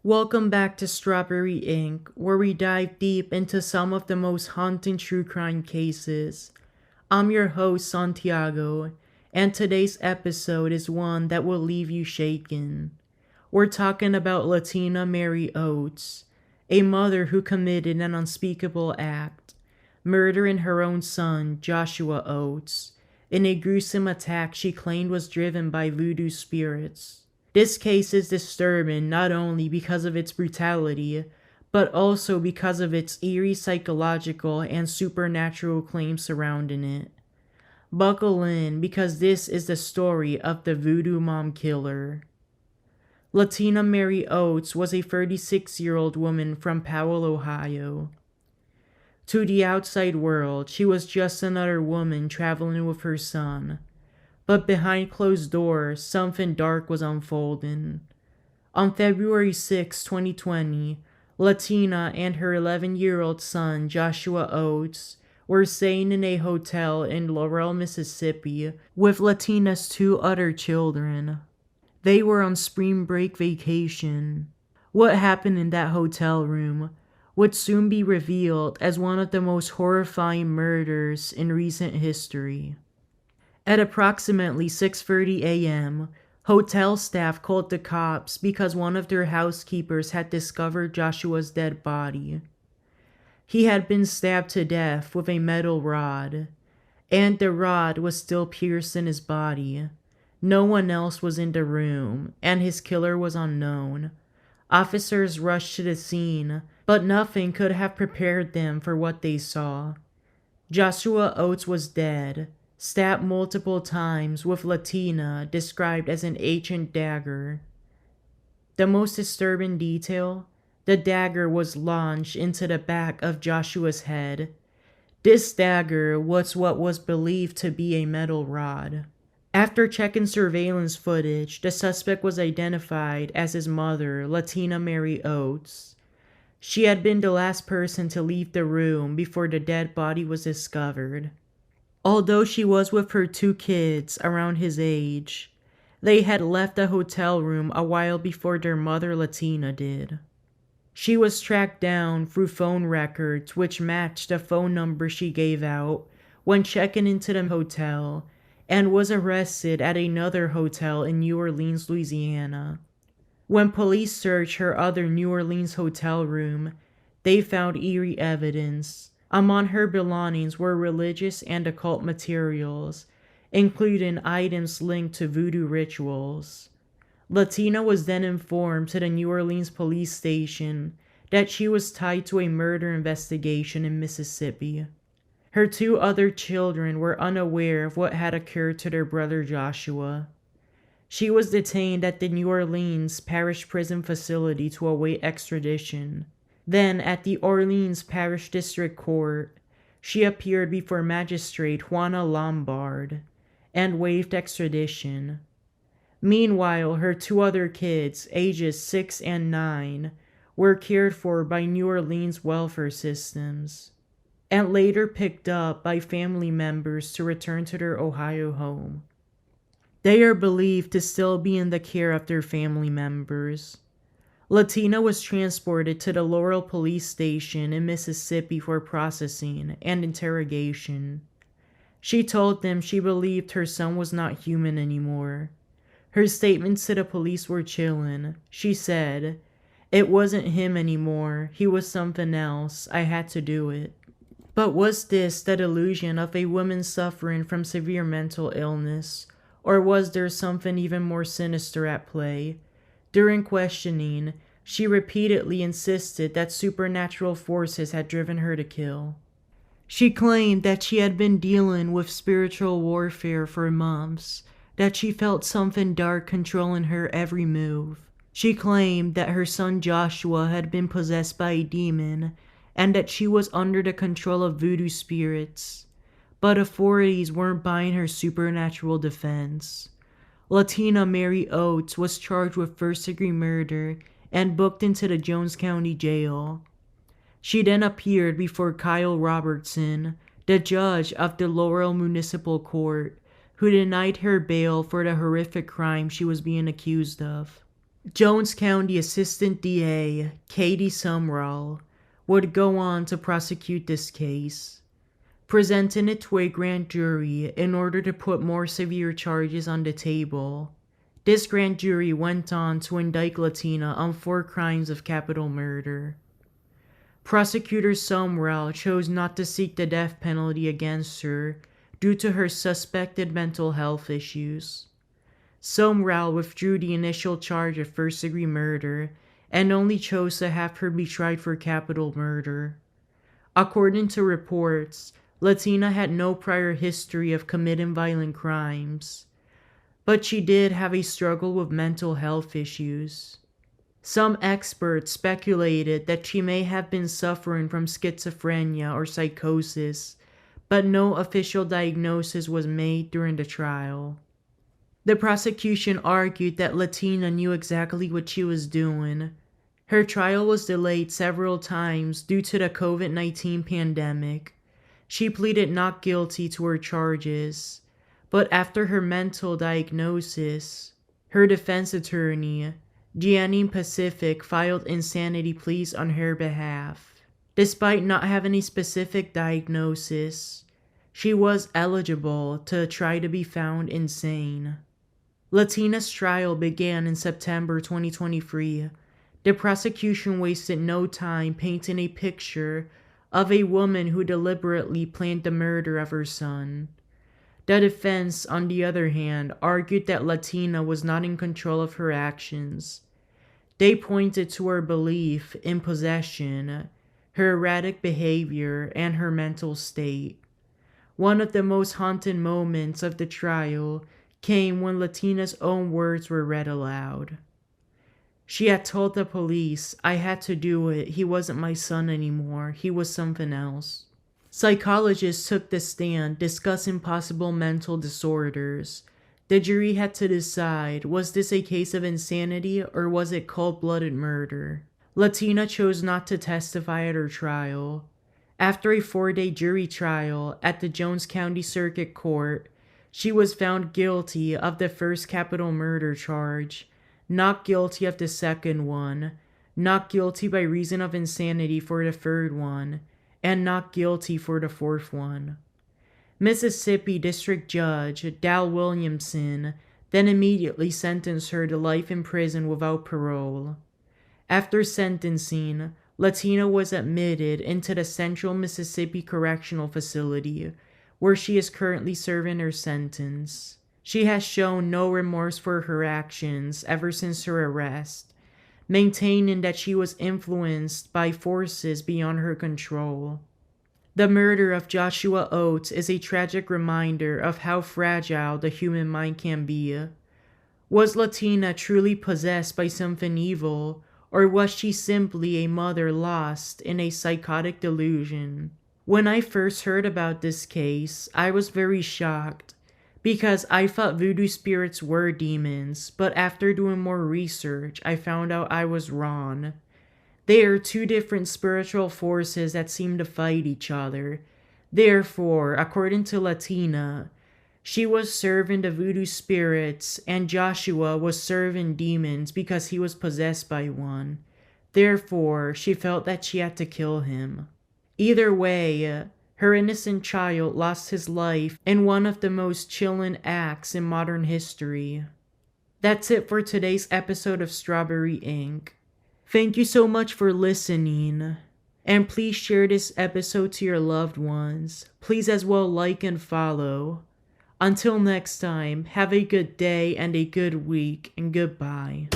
Welcome back to Strawberry Ink, where we dive deep into some of the most haunting true crime cases. I'm your host, Santiago, and today's episode is one that will leave you shaken. We're talking about Latina Marie Oates, a mother who committed an unspeakable act, murdering her own son, Joshua Oates, in a gruesome attack she claimed was driven by voodoo spirits. This case is disturbing not only because of its brutality, but also because of its eerie psychological and supernatural claims surrounding it. Buckle in because this is the story of the Voodoo Mom Killer. Latina Marie Oates was a 36-year-old woman from Powell, Ohio. To the outside world, she was just another woman traveling with her son. But behind closed doors, something dark was unfolding. On February 6, 2020, Latina and her 11-year-old son, Joshua Oates, were staying in a hotel in Laurel, Mississippi, with Latina's two other children. They were on spring break vacation. What happened in that hotel room would soon be revealed as one of the most horrifying murders in recent history. At approximately 6:30 a.m., hotel staff called the cops because one of their housekeepers had discovered Joshua's dead body. He had been stabbed to death with a metal rod, and the rod was still pierced in his body. No one else was in the room, and his killer was unknown. Officers rushed to the scene, but nothing could have prepared them for what they saw. Joshua Oates was dead, stabbed multiple times with Latina described as an ancient dagger. The most disturbing detail, the dagger was launched into the back of Joshua's head. This dagger was what was believed to be a metal rod. After checking surveillance footage, the suspect was identified as his mother, Latina Marie Oates. She had been the last person to leave the room before the dead body was discovered. Although she was with her two kids around his age, they had left the hotel room a while before their mother Latina did. She was tracked down through phone records which matched the phone number she gave out when checking into the hotel, and was arrested at another hotel in New Orleans, Louisiana. When police searched her other New Orleans hotel room, they found eerie evidence. Among her belongings were religious and occult materials, including items linked to voodoo rituals. Latina was then informed to the New Orleans police station that she was tied to a murder investigation in Mississippi. Her two other children were unaware of what had occurred to their brother Joshua. She was detained at the New Orleans Parish Prison Facility to await extradition. Then, at the Orleans Parish District Court, she appeared before Magistrate Juana Lombard and waived extradition. Meanwhile, her two other kids, ages 6 and 9, were cared for by New Orleans welfare systems, and later picked up by family members to return to their Ohio home. They are believed to still be in the care of their family members. Latina was transported to the Laurel Police Station in Mississippi for processing and interrogation. She told them she believed her son was not human anymore. Her statements to the police were chilling. She said, "It wasn't him anymore. He was something else. I had to do it." But was this the delusion of a woman suffering from severe mental illness, or was there something even more sinister at play? During questioning, she repeatedly insisted that supernatural forces had driven her to kill. She claimed that she had been dealing with spiritual warfare for months, that she felt something dark controlling her every move. She claimed that her son Joshua had been possessed by a demon, and that she was under the control of voodoo spirits. But authorities weren't buying her supernatural defense. Latina Marie Oates was charged with first-degree murder and booked into the Jones County Jail. She then appeared before Kyle Robertson, the judge of the Laurel Municipal Court, who denied her bail for the horrific crime she was being accused of. Jones County Assistant DA Katie Sumrall would go on to prosecute this case, presenting it to a grand jury in order to put more severe charges on the table. This grand jury went on to indict Latina on 4 crimes of capital murder. Prosecutor Sumrall chose not to seek the death penalty against her due to her suspected mental health issues. Sumrall withdrew the initial charge of first-degree murder and only chose to have her be tried for capital murder. According to reports, Latina had no prior history of committing violent crimes, but she did have a struggle with mental health issues. Some experts speculated that she may have been suffering from schizophrenia or psychosis, but no official diagnosis was made during the trial. The prosecution argued that Latina knew exactly what she was doing. Her trial was delayed several times due to the COVID-19 pandemic. She pleaded not guilty to her charges, but after her mental diagnosis, her defense attorney, Gianni Pacific, filed insanity pleas on her behalf. Despite not having a specific diagnosis, she was eligible to try to be found insane. Latina's trial began in September 2023. The prosecution wasted no time painting a picture of a woman who deliberately planned the murder of her son. The defense, on the other hand, argued that Latina was not in control of her actions. They pointed to her belief in possession, her erratic behavior, and her mental state. One of the most haunting moments of the trial came when Latina's own words were read aloud. She had told the police, "I had to do it. He wasn't my son anymore. He was something else." Psychologists took the stand discussing possible mental disorders. The jury had to decide, was this a case of insanity or was it cold-blooded murder? Latina chose not to testify at her trial. After a 4-day jury trial at the Jones County Circuit Court, she was found guilty of the first capital murder charge, not guilty of the second one, not guilty by reason of insanity for the third one, and not guilty for the fourth one. Mississippi District Judge Dal Williamson then immediately sentenced her to life in prison without parole. After sentencing, Latina was admitted into the Central Mississippi Correctional Facility, where she is currently serving her sentence. She has shown no remorse for her actions ever since her arrest, maintaining that she was influenced by forces beyond her control. The murder of Joshua Oates is a tragic reminder of how fragile the human mind can be. Was Latina truly possessed by something evil, or was she simply a mother lost in a psychotic delusion? When I first heard about this case, I was very shocked, because I thought voodoo spirits were demons, but after doing more research, I found out I was wrong. They are 2 different spiritual forces that seem to fight each other. Therefore, according to Latina, she was serving the voodoo spirits and Joshua was serving demons because he was possessed by one. Therefore, she felt that she had to kill him. Either way, her innocent child lost his life in one of the most chilling acts in modern history. That's it for today's episode of Strawberry Ink. Thank you so much for listening. And please share this episode to your loved ones. Please as well like and follow. Until next time, have a good day and a good week, and goodbye.